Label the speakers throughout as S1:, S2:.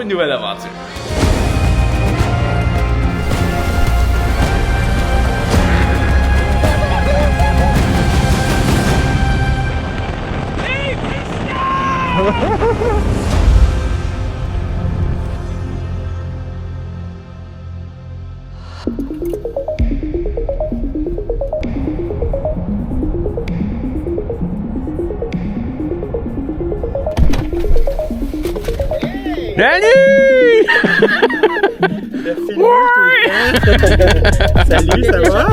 S1: une nouvelle aventure. Danny!
S2: Salut, ça va?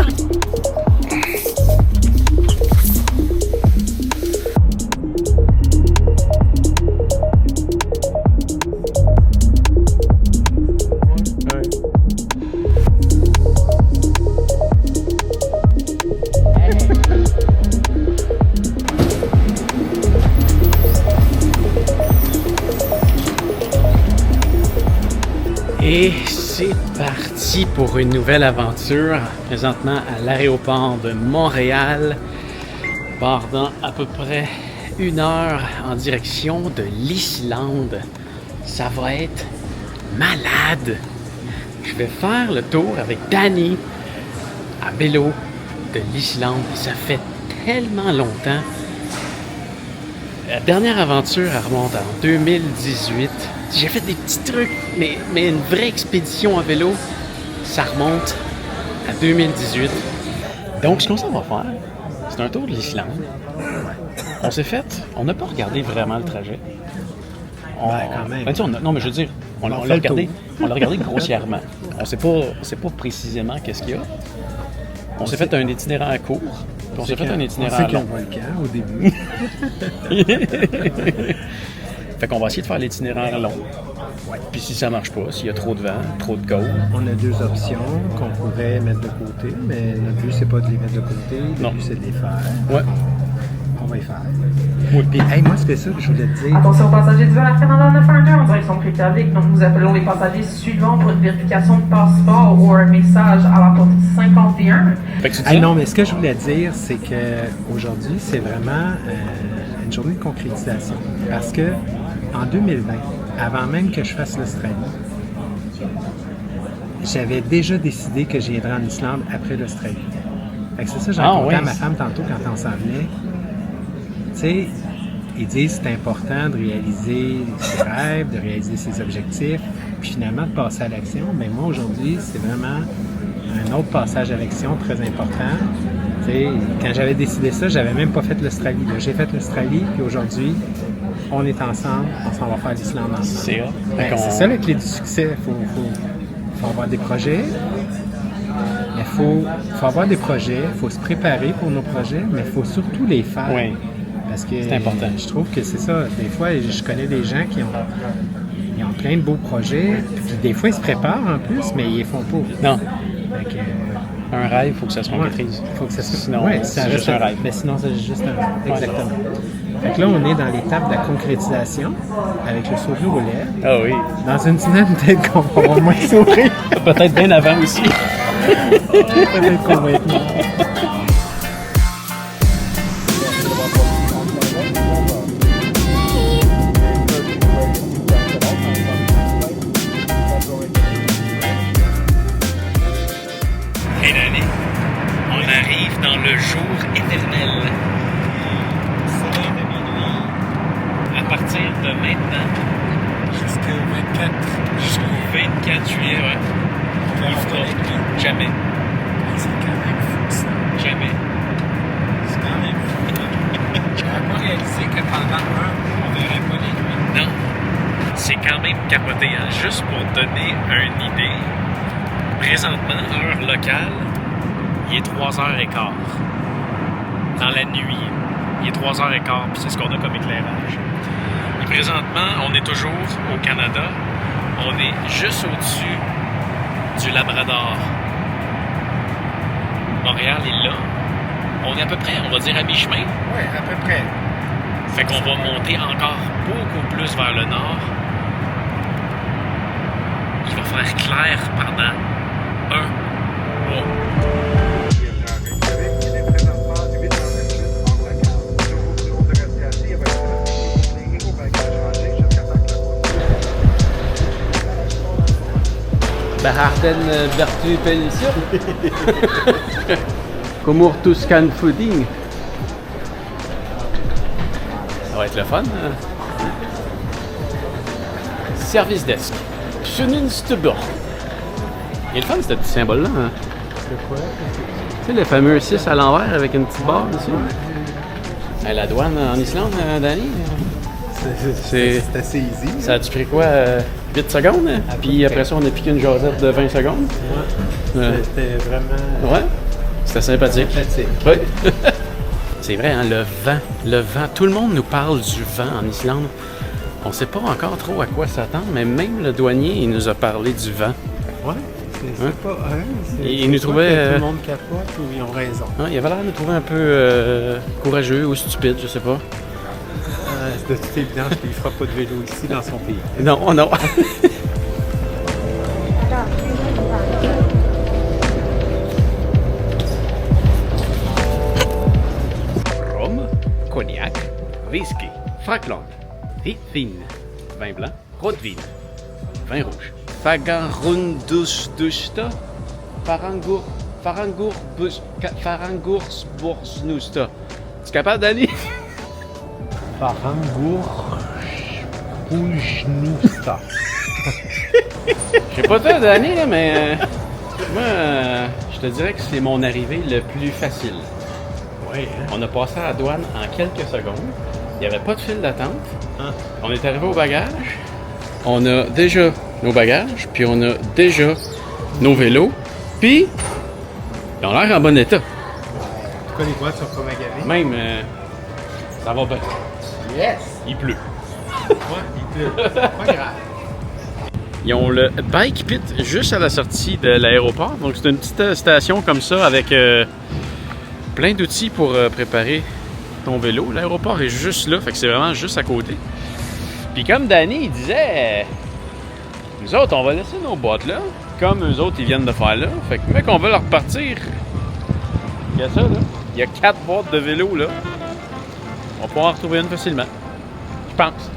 S1: Et c'est parti pour une nouvelle aventure, présentement à l'aéroport de Montréal, bordant à peu près 1 heure en direction de l'Islande. Ça va être malade! Je vais faire le tour avec Danny à vélo de l'Islande. Ça fait tellement longtemps. La dernière aventure, elle remonte en 2018. J'ai fait des petits trucs, mais une vraie expédition à vélo, ça remonte à 2018. Donc, ce qu'on s'en va faire, c'est un tour de l'Islande. On n'a pas regardé vraiment le trajet.
S2: Quand même.
S1: Non, mais je veux dire, on l'a regardé grossièrement. On sait pas précisément qu'est-ce qu'il y a. On s'est fait un itinéraire court. On s'est fait un itinéraire long.
S2: On sait qu'il y a un volcan au début.
S1: Fait qu'on va essayer de faire l'itinéraire long. Ouais. Puis si ça marche pas, s'il y a trop de vent, trop de côte.
S2: On a 2 options qu'on pourrait mettre de côté, mais notre but, c'est pas de les mettre de côté. Le but, c'est de les faire.
S1: Ouais.
S2: On va y faire. Oui. Puis, hey, moi, c'est ça que je voulais te dire.
S3: Attention passagers du vol à Fernanda 912 en direction de Reykjavik. Donc, nous appelons les passagers suivants pour une vérification de passeport ou un message à la porte 51.
S1: Fait que tu dis
S2: Hey, non, mais ce que je voulais dire, c'est qu'aujourd'hui, c'est vraiment une journée de concrétisation. Parce que en 2020, avant même que je fasse l'Australie, j'avais déjà décidé que j'irais en Islande après l'Australie. Fait que c'est ça, j'ai raconté à ma femme tantôt quand on s'en venait. Tu sais, ils disent que c'est important de réaliser ses rêves, de réaliser ses objectifs, puis finalement de passer à l'action. Mais moi, aujourd'hui, c'est vraiment un autre passage à l'action très important. Tu sais, quand j'avais décidé ça, j'avais même pas fait l'Australie. Là, j'ai fait l'Australie, puis aujourd'hui, on est ensemble, on s'en va faire l'Islande ensemble.
S1: C'est ça.
S2: C'est ça la clé du succès. Faut avoir des projets, mais il faut avoir des projets, il faut se préparer pour nos projets, mais il faut surtout les faire.
S1: Oui.
S2: Parce que
S1: c'est important.
S2: Je trouve que c'est ça. Des fois, je connais des gens qui ont plein de beaux projets, puis des fois, ils se préparent en plus, mais ils les font pas.
S1: Non.
S2: Fait que,
S1: un rêve, il faut que ça se concrétise.
S2: faut que ça se...
S1: Sinon,
S2: ça
S1: c'est juste un rêve.
S2: Mais sinon, c'est juste un rêve. Exactement. Fait que là, on est dans l'étape de la concrétisation avec le sourire aux lèvres.
S1: Ah oui.
S2: Dans une semaine, peut-être qu'on va avoir moins sourire.
S1: Peut-être bien avant aussi.
S2: Peut-être qu'on va être mort.
S1: Hey Danny, on arrive dans le jour éternel. À partir de maintenant,
S2: Jusqu'au
S1: 24 juillet, ouais. Il fera jamais.
S2: C'est quand même fou, ça.
S1: Jamais.
S2: C'est quand même fou. J'avais pas réalisé que pendant un mois, on verrait pas les nuits.
S1: Non. C'est quand même capoté, hein? Juste pour donner une idée. Présentement, heure locale, il est 3h15. Dans la nuit, il est 3h15, puis c'est ce qu'on a comme éclairage. Et présentement, on est toujours au Canada. On est juste au-dessus du Labrador. Montréal est là. On est à peu près, on va dire, à mi-chemin.
S2: Oui, à peu près.
S1: Fait qu'on va monter encore beaucoup plus vers le nord. Il va faire clair pendant un mois. Beharden Bertu Pelissur. Komur Tuscan Fooding. Ça va être le fun. Hein? Service desk. Psununstebor. Il est le fun, ce petit symbole-là. Hein?
S2: C'est quoi?
S1: Tu sais, le fameux 6 à l'envers avec une petite barre dessus. À la douane en Islande, Danny?
S2: C'est assez easy.
S1: Ça a-tu pris quoi? 8 secondes? Hein? Puis après ça, on a piqué une jasette de 20 secondes.
S2: Ouais. C'était vraiment...
S1: Ouais. C'était sympathique. Oui. C'est vrai, hein, le vent. Le vent. Tout le monde nous parle du vent en Islande. On ne sait pas encore trop à quoi s'attendre, mais même le douanier, il nous a parlé du vent.
S2: Ouais. C'est pas...
S1: Il nous trouvait...
S2: Tout le monde capote ou ils ont raison?
S1: Il avait l'air de nous trouver un peu courageux ou stupide, je sais pas.
S2: C'est de toute évidence qu'il ne fera pas de vélo ici dans son pays.
S1: Non, non. Rhum, cognac, whisky, Falkland, Ritvin, vin blanc, Rotvin, vin rouge, Fagarundusdusta, Farangursbursnusta. Tu capable, Danny?
S2: Farangursbursnusta.
S1: Je sais pas toi, Danny, là, mais moi, je te dirais que c'est mon arrivée le plus facile.
S2: Oui, hein?
S1: On a passé à la douane en quelques secondes. Il n'y avait pas de file d'attente.
S2: Hein?
S1: On est arrivé au bagage. On a déjà nos bagages, puis on a déjà nos vélos, puis ils ont l'air en bon état.
S2: En tout cas, les boîtes sont pas maganés.
S1: Même, ça va bien.
S2: Yes!
S1: Il pleut.
S2: Ouais, il pleut. Pas grave.
S1: Ils ont le Bike Pit juste à la sortie de l'aéroport. Donc, c'est une petite station comme ça avec plein d'outils pour préparer ton vélo. L'aéroport est juste là, fait que c'est vraiment juste à côté. Puis comme Danny, il disait, nous autres, on va laisser nos boîtes là, comme eux autres, ils viennent de faire là. Fait que mec, on va leur repartir. Il y a ça, là. Il y a 4 boîtes de vélo, là. On va pouvoir en retrouver une facilement. Je pense.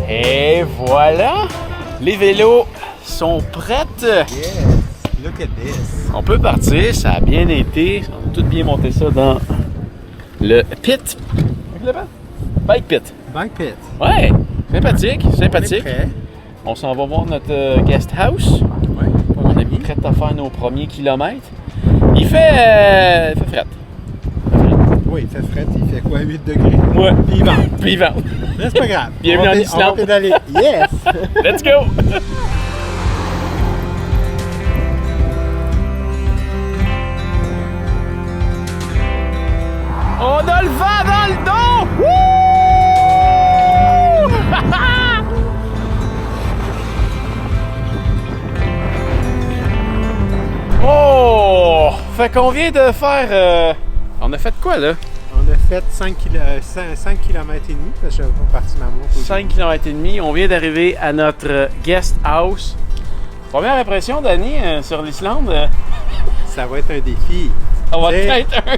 S1: Et voilà! Les vélos sont prêts.
S2: Yes! Look at this!
S1: On peut partir, ça a bien été. On a tout bien monté ça dans le pit. Bike pit.
S2: Bike pit.
S1: Ouais, sympathique, sympathique.
S2: On est prêt.
S1: On s'en va voir notre guest house.
S2: Ouais,
S1: On est prêt à faire nos premiers kilomètres. Il fait fret.
S2: Oui, il fait fret. Il fait quoi? 8 degrés?
S1: Ouais.
S2: Puis il vente.
S1: Puis il vend.
S2: Mais c'est pas grave.
S1: Bienvenue en
S2: On va
S1: Islande.
S2: pédaler. Yes!
S1: Let's go! On a le vent dans le dos! Wouh! Oh! Fait qu'on vient de faire... On a fait quoi, là?
S2: On a fait 5 km et demi parce que j'avais pas parti ma montre.
S1: 5 km et demi. On vient d'arriver à notre guest house. Première impression, Danny, sur l'Islande?
S2: Ça va être un défi.
S1: Ça va
S2: T'sais,
S1: être un...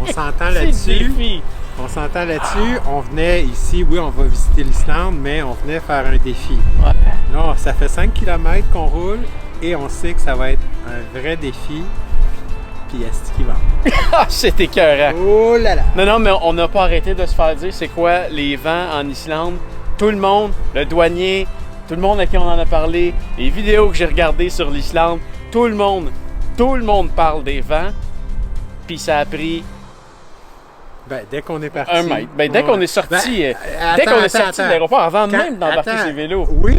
S2: On s'entend
S1: C'est
S2: là-dessus.
S1: défi.
S2: On s'entend là-dessus. On venait ici, oui, on va visiter l'Islande, mais on venait faire un défi.
S1: Ouais.
S2: Non, ça fait 5 km qu'on roule et on sait que ça va être un vrai défi. Puis est-ce qu'il va?
S1: Ah, c'est écœurant.
S2: Oh là là!
S1: Non, non, mais on n'a pas arrêté de se faire dire c'est quoi les vents en Islande. Tout le monde, le douanier, tout le monde à qui on en a parlé, les vidéos que j'ai regardées sur l'Islande, tout le monde parle des vents. Puis ça a pris
S2: Ben, dès qu'on est parti.
S1: 1 mètre. Ben, dès qu'on est sorti, dès
S2: attends,
S1: qu'on est sorti de l'aéroport, avant
S2: Quand-
S1: même d'embarquer
S2: attends,
S1: ses vélos.
S2: Oui,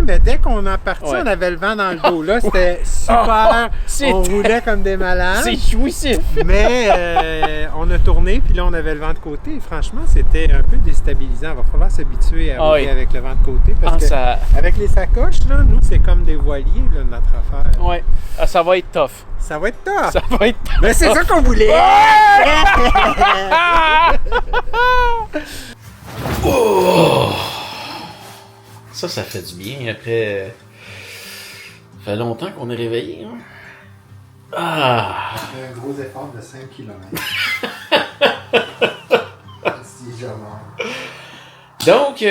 S2: mais dès qu'on est parti,
S1: Ouais.
S2: on avait le vent dans le dos. Là, c'était super.
S1: c'était-
S2: On roulait comme des malades.
S1: C'est jouissif.
S2: Mais on a tourné, puis là, on avait le vent de côté. Et franchement, c'était un peu déstabilisant. Il va falloir s'habituer à
S1: Ah
S2: rouler
S1: oui.
S2: avec le vent de côté. Parce
S1: Ah,
S2: que
S1: ça...
S2: avec les sacoches, là, nous, c'est comme des voiliers, là, notre affaire.
S1: Ouais. Ah, ça va être tough.
S2: Ça va être top.
S1: Ça va être tough.
S2: Mais c'est ça qu'on voulait.
S1: Ça fait du bien après Ça fait longtemps qu'on est réveillé. Hein? Ah!
S2: Un gros effort de 5 km.
S1: Donc,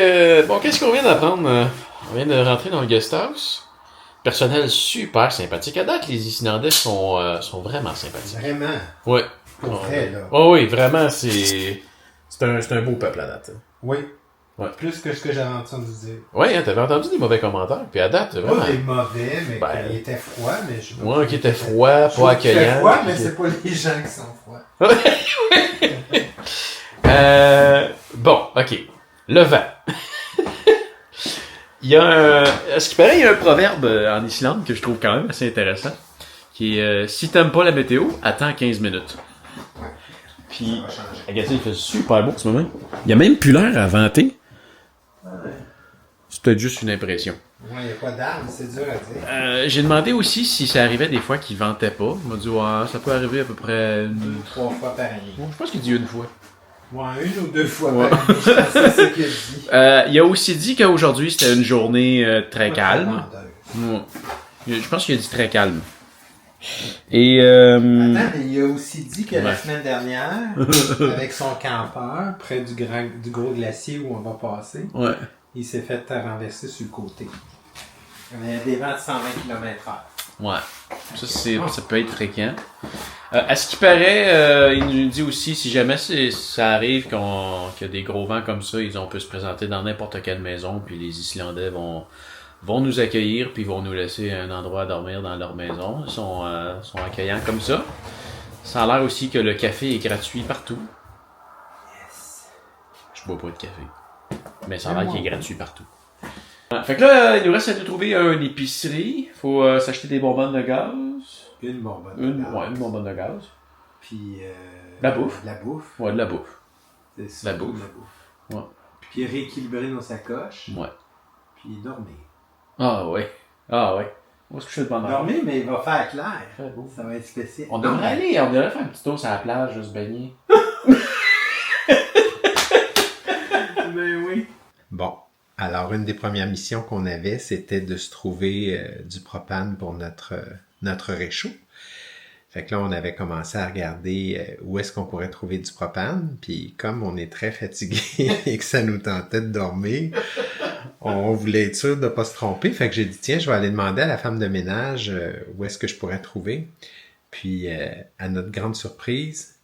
S1: bon, qu'est-ce qu'on vient d'apprendre? On vient de rentrer dans le guest house. Personnel super sympathique. À date, les Islandais sont vraiment sympathiques.
S2: Vraiment?
S1: Oui.
S2: Pour vrai, là.
S1: Oh, oui, vraiment, c'est un beau peuple à date.
S2: Oui.
S1: Ouais.
S2: Plus que ce que j'avais entendu dire.
S1: Oui, hein, t'avais entendu des mauvais commentaires. Puis à date, vraiment.
S2: Pas des mauvais, mais qu'il était froid, mais je...
S1: Ouais, qui était froid, pas accueillant.
S2: Il était froid, mais c'est pas les gens qui sont froids.
S1: Bon, ok. Le vent. Il y a à ce qui paraît, il y a un proverbe en Islande que je trouve quand même assez intéressant, qui est si t'aimes pas la météo, attends 15 minutes. Puis, regarde, il fait super beau en ce moment. Il y a même plus l'air à venter. C'est peut-être juste une impression.
S2: Ouais, il n'y a pas d'arbre, c'est dur à dire.
S1: J'ai demandé aussi si ça arrivait des fois qu'il ventait pas. Il m'a dit, ouais, ça peut arriver à peu près
S2: 3 fois par année.
S1: Je pense qu'il dit une fois.
S2: Ouais, 1 ou 2 fois par année. Je pense que c'est ce qu'il a dit.
S1: Il a aussi dit qu'aujourd'hui, c'était une journée très calme. Ouais. Je pense qu'il a dit très calme. Et
S2: Attends, mais il a aussi dit que la
S1: Ouais.
S2: semaine dernière, avec son campeur, près du gros glacier où on va passer,
S1: ouais.
S2: il s'est fait renverser sur le côté. Il y a des vents de 120 km/h.
S1: Ouais. Ça peut être fréquent. À ce qui paraît, il nous dit aussi, si jamais ça arrive qu'il y a des gros vents comme ça, on peut se présenter dans n'importe quelle maison, puis les Islandais vont nous accueillir, puis vont nous laisser un endroit à dormir dans leur maison. Ils sont accueillants comme ça. Ça a l'air aussi que le café est gratuit partout.
S2: Yes.
S1: Je bois pas de café. Mais ça a l'air qu'il est gratuit partout. Fait que là, il nous reste à trouver une épicerie. Faut s'acheter des bonbonnes de gaz.
S2: Une bonbonne de gaz.
S1: Ouais, une bonbonne de gaz.
S2: Puis...
S1: La bouffe.
S2: De la bouffe.
S1: Ouais, de la bouffe.
S2: C'est ça,
S1: La bouffe.
S2: de la bouffe.
S1: Ouais.
S2: Puis rééquilibrer nos sacoches.
S1: Ouais.
S2: Puis dormir.
S1: Ah ouais. Ah ouais. On va se coucher de bonne heure.
S2: Dormir, mais il va faire clair.
S1: Très beau.
S2: Ça va être spécial.
S1: On devrait faire un petit tour sur la plage, juste baigner.
S2: Ben oui. Bon. Alors, une des premières missions qu'on avait, c'était de se trouver du propane pour notre réchaud. Fait que là, on avait commencé à regarder où est-ce qu'on pourrait trouver du propane. Puis comme on est très fatigué et que ça nous tentait de dormir, on voulait être sûr de ne pas se tromper. Fait que j'ai dit, tiens, je vais aller demander à la femme de ménage où est-ce que je pourrais trouver. Puis, à notre grande surprise,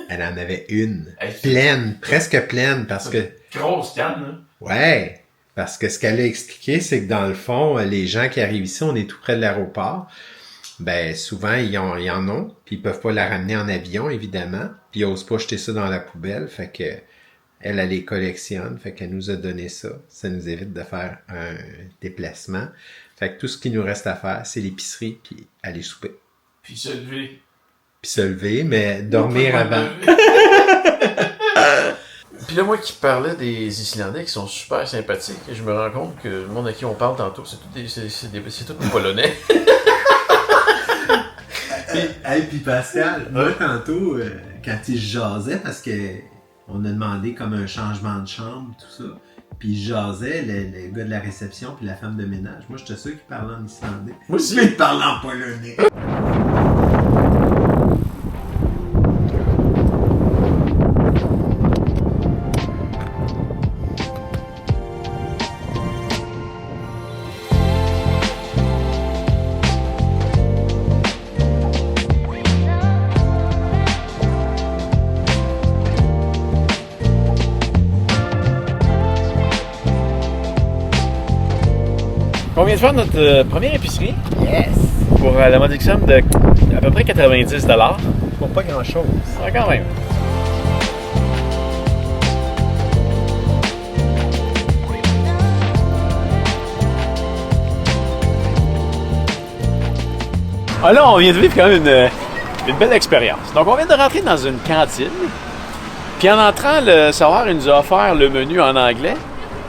S2: elle en avait une. Pleine, presque pleine, parce que...
S1: Grosse canne, hein?
S2: Ouais, parce que ce qu'elle a expliqué, c'est que dans le fond, les gens qui arrivent ici, on est tout près de l'aéroport, ben souvent, ils en ont, puis ils peuvent pas la ramener en avion, évidemment, puis ils osent pas jeter ça dans la poubelle, fait que elle les collectionne, fait qu'elle nous a donné ça. Ça nous évite de faire un déplacement. Fait que tout ce qui nous reste à faire, c'est l'épicerie, puis aller souper.
S1: Puis se lever.
S2: Puis se lever, mais dormir avant.
S1: Puis là, moi qui parlais des Islandais qui sont super sympathiques, je me rends compte que le monde à qui on parle tantôt, c'est tous des Polonais.
S2: Hey, puis Pascal, moi tantôt, quand il jasait, parce que on a demandé comme un changement de chambre, tout ça, puis il jasait, le gars de la réception puis la femme de ménage. Moi, j'étais sûr qu'il parlait en islandais.
S1: Moi aussi.
S2: Mais il parlait en polonais.
S1: On vient de faire notre première épicerie.
S2: Yes!
S1: Pour la modique somme de à peu près 90 $.
S2: Pour pas grand-chose.
S1: Ah, quand même. Ah là, on vient de vivre quand même une belle expérience. Donc, on vient de rentrer dans une cantine. Puis en entrant, le serveur il nous a offert le menu en anglais.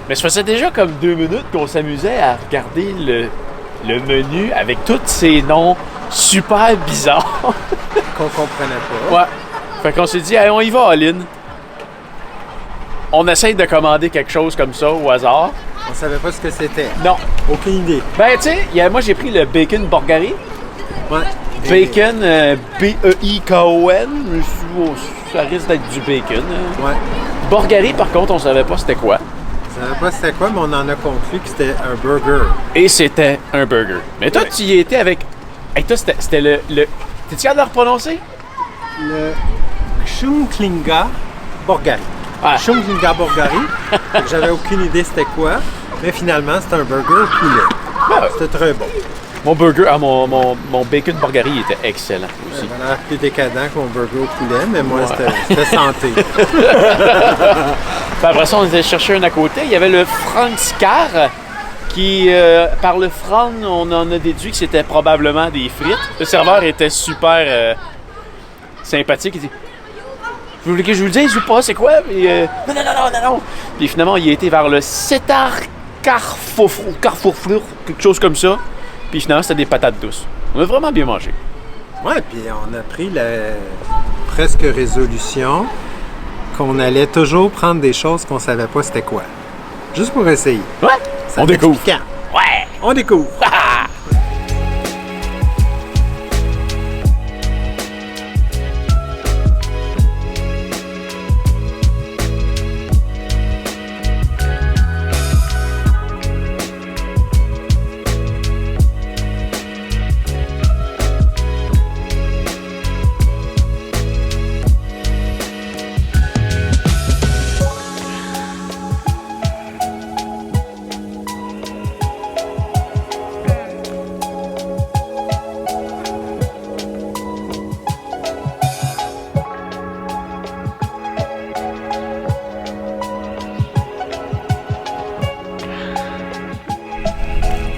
S1: Mais ça faisait déjà comme 2 minutes qu'on s'amusait à regarder le menu avec tous ces noms super bizarres.
S2: Qu'on comprenait pas.
S1: Ouais. Fait qu'on s'est dit, hey, on y va, Aline. On essaye de commander quelque chose comme ça au hasard.
S2: On savait pas ce que c'était.
S1: Non.
S2: Aucune idée.
S1: Ben, tu sais, moi, j'ai pris le bacon Borgari.
S2: Ouais.
S1: Bacon, B-E-I-K-O-N. Ça risque d'être du bacon.
S2: Ouais.
S1: Borgari, par contre, on savait pas c'était quoi.
S2: On savait pas c'était quoi, mais on en a conclu que c'était un burger.
S1: Et c'était un burger. Mais toi, tu y étais avec... Hey, toi, c'était le... T'es-tu capable de le reprononcer?
S2: Le Chungklinga Borgari.
S1: Ah.
S2: Chungklinga Borgari. J'avais aucune idée c'était quoi, mais finalement, c'était un burger au poulet.
S1: Ah.
S2: C'était très bon.
S1: Mon burger, mon bacon Borgari était excellent aussi.
S2: Ça a l'air plus décadent que mon burger au poulet, mais moi, c'était santé.
S1: Puis après ça, on était chercher un à côté. Il y avait le Franskar, qui, par le franc, on en a déduit que c'était probablement des frites. Le serveur était super sympathique. Il dit « Vous voulez que je vous le dise ou pas, c'est quoi? » Puis, non. Puis finalement, il a été vers le Setar Carrefour, quelque chose comme ça. Puis finalement, c'était des patates douces. On a vraiment bien mangé.
S2: Ouais, puis on a pris la presque résolution qu'on allait toujours prendre des choses qu'on savait pas c'était quoi. Juste pour essayer.
S1: Ouais, on découvre.
S2: Ouais, on découvre.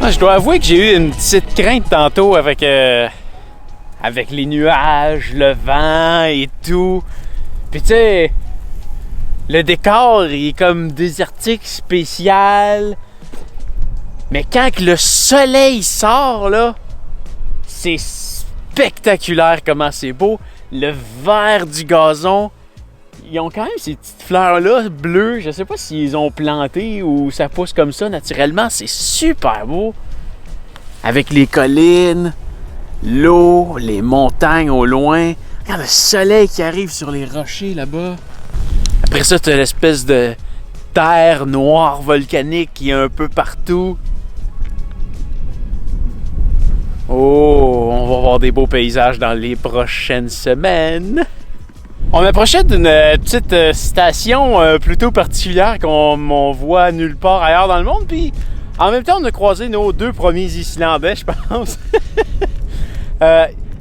S1: Je dois avouer que j'ai eu une petite crainte tantôt avec les nuages, le vent et tout. Puis tu sais, le décor il est comme désertique, spécial. Mais quand que le soleil sort, là, c'est spectaculaire comment c'est beau. Le vert du gazon. Ils ont quand même ces petites fleurs-là bleues. Je sais pas s'ils ont planté ou ça pousse comme ça naturellement. C'est super beau. Avec les collines, l'eau, les montagnes au loin. Regarde le soleil qui arrive sur les rochers là-bas. Après ça, tu as l'espèce de terre noire volcanique qui est un peu partout. Oh, on va voir des beaux paysages dans les prochaines semaines. On approchait d'une petite station plutôt particulière qu'on voit nulle part ailleurs dans le monde. Puis en même temps, on a croisé nos deux premiers Islandais, je pense.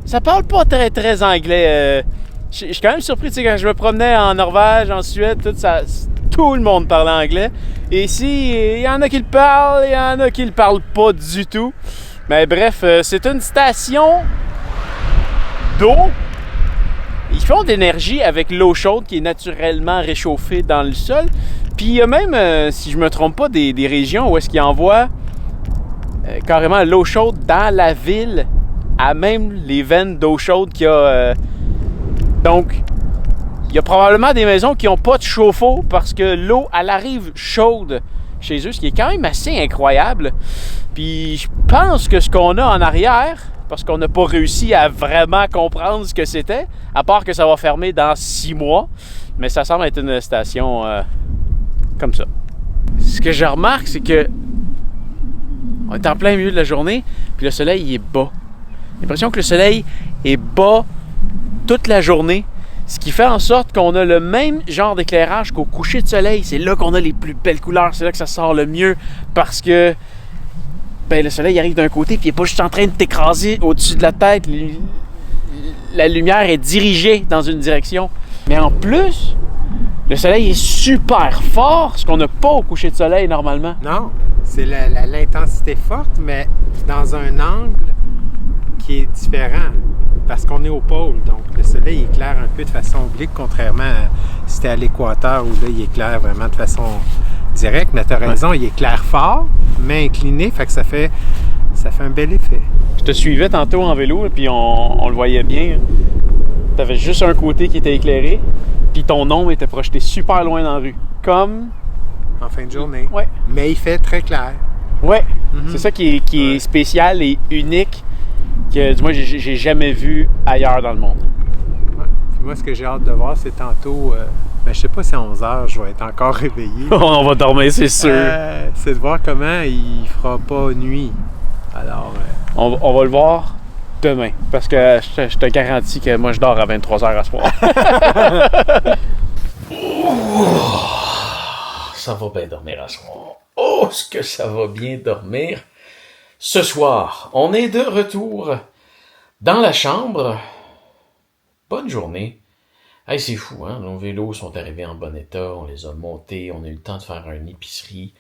S1: Ça parle pas très très anglais. Je suis quand même surpris, tu sais, quand je me promenais en Norvège, en Suède, tout le monde parlait anglais. Et ici, il y en a qui le parlent, il y en a qui le parlent pas du tout. Mais bref, c'est une station d'eau. Ils font d'énergie avec l'eau chaude qui est naturellement réchauffée dans le sol. Puis il y a même, si je me trompe pas, des régions où est-ce qu'ils envoient carrément l'eau chaude dans la ville, à même les veines d'eau chaude qu'il y a. Donc, il y a probablement des maisons qui n'ont pas de chauffe-eau parce que l'eau, elle arrive chaude chez eux, ce qui est quand même assez incroyable. Puis je pense que ce qu'on a en arrière, parce qu'on n'a pas réussi à vraiment comprendre ce que c'était, à part que ça va fermer dans 6 mois, mais ça semble être une station comme ça. Ce que je remarque, c'est que on est en plein milieu de la journée, puis le soleil il est bas. J'ai l'impression que le soleil est bas toute la journée, ce qui fait en sorte qu'on a le même genre d'éclairage qu'au coucher de soleil. C'est là qu'on a les plus belles couleurs, c'est là que ça sort le mieux, parce que le soleil arrive d'un côté, puis il n'est pas juste en train de t'écraser au-dessus de la tête. La lumière est dirigée dans une direction. Mais en plus, le soleil est super fort, ce qu'on n'a pas au coucher de soleil normalement.
S2: Non, c'est l'intensité forte, mais dans un angle qui est différent, parce qu'on est au pôle. Donc, le soleil éclaire un peu de façon oblique, contrairement à si c'était à l'équateur, où là, il éclaire vraiment de façon directe. Mais tu as raison, il éclaire fort, mais incliné, fait que ça fait un bel effet.
S1: Je te suivais tantôt en vélo, puis on le voyait bien. Tu avais juste un côté qui était éclairé, puis ton ombre était projeté super loin dans la rue. Comme
S2: en fin de journée.
S1: Ouais.
S2: Mais il fait très clair.
S1: Ouais, c'est ça qui est spécial et unique, que du moins j'ai jamais vu ailleurs dans le monde.
S2: Ouais. Puis moi, ce que j'ai hâte de voir, c'est tantôt, je sais pas si à 11h, je vais être encore réveillé.
S1: On va dormir, c'est sûr.
S2: C'est de voir comment il fera pas nuit. Alors...
S1: On va le voir demain, parce que je te garantis que moi, je dors à 23h à ce soir. Ça va bien dormir à soir. Oh, ce que ça va bien dormir. Ce soir, on est de retour dans la chambre. Bonne journée. Hey, c'est fou, hein? Nos vélos sont arrivés en bon état. On les a montés. On a eu le temps de faire une épicerie.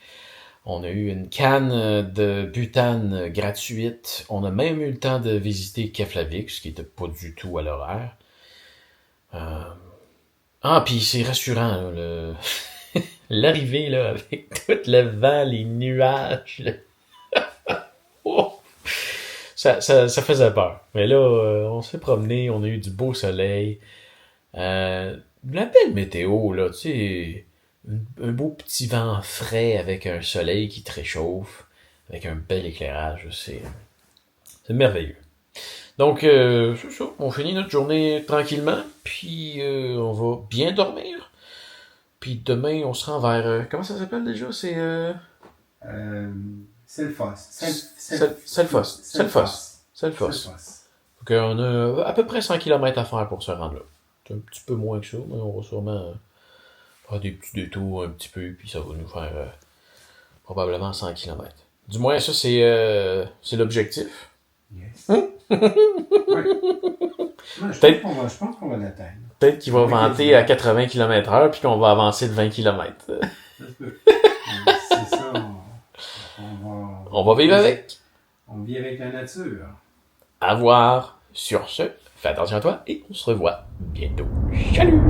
S1: On a eu une canne de butane gratuite. On a même eu le temps de visiter Keflavik, ce qui n'était pas du tout à l'horaire. Puis c'est rassurant, là, l'arrivée, là, avec tout le vent, les nuages. Oh! Ça faisait peur. Mais là, on s'est promené, on a eu du beau soleil. La belle météo, là, tu sais, un beau petit vent frais avec un soleil qui te réchauffe, avec un bel éclairage, c'est merveilleux. Donc, c'est ça, on finit notre journée tranquillement, puis on va bien dormir. Puis demain, on se rend vers... comment ça s'appelle déjà? C'est... Selfoss. Donc, on a à peu près 100 km à faire pour se rendre là. C'est un petit peu moins que ça, mais on va sûrement faire des petits détours un petit peu, puis ça va nous faire probablement 100 km. Du moins, ça, c'est l'objectif.
S2: Yes. Ouais. Je pense qu'on va l'atteindre.
S1: Peut-être qu'il va vanter à 80 km/h, puis qu'on va avancer de 20 km.
S2: C'est ça.
S1: On va vivre avec.
S2: On vit avec la nature.
S1: À voir. Sur ce, fais attention à toi et on se revoit bientôt. Salut!